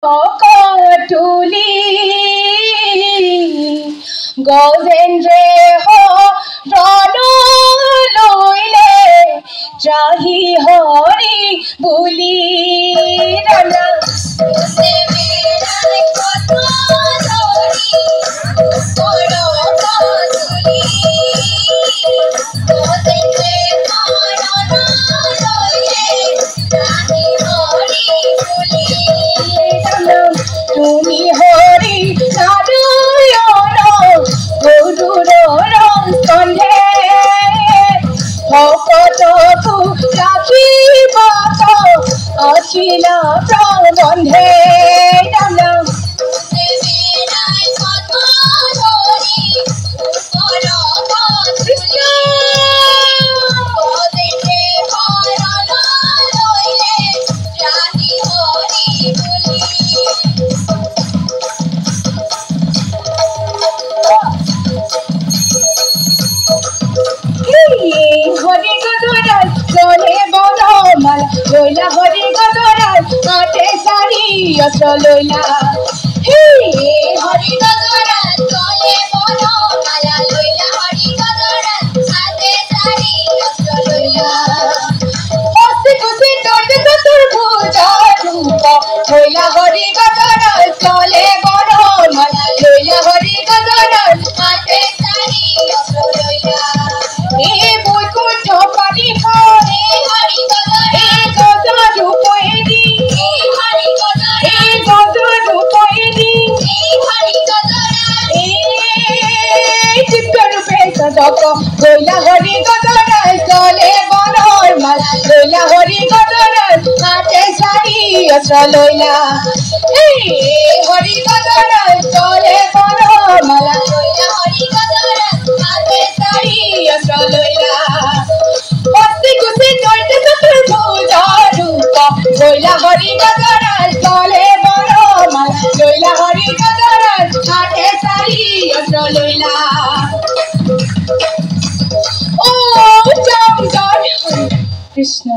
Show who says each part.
Speaker 1: কটুলি গজেন্দ্ৰে হৰণু লৈলে Zahi Hari বুলি ৰাণা তুমি হৰি নাৰায়ণ গৰুড়ৰ স্তম্ভে ভকতকু ৰাখিব অখিল প্ৰবন্ধে হরি গদরাল চলে বনমাল লইলা হরি গদরাল হাতে সারি অস্ত্র লইলা হে হরি গদরাল চলে বনমাল লইলা হরি গদরাল হাতে সারি অস্ত্র লইলা হস্তে খুশি তোর চতুর ভুজা রূপ লইলা হরি গদরাল চলে বনমাল লইলা হরি গদরাল হাতে সারি অস্ত্র লইলা এ বৈকুণ্ঠ পানি হরে হরি গদর এ গদর রূপেরি এ হরি গদর এ গদর রূপেরি এ হরি গদর এ চিত্ত রূপে সদক লইলা হরি গদর চলে বনর মাল লইলা হরি গদর হাতে সারি অস্ত্র লইলা হে হরি গদর চলে বনর মাল লইলা হরি গদর হাতে সারি অস্ত্র লইলা হস্তে খুশি তোরতে চতুর ভুজা রূপ লইলা হরি গদর চলে বনমাল লইলা হরি গদর হাতে সারি অস্ত্র লইলা ও জমদর কৃষ্ণ।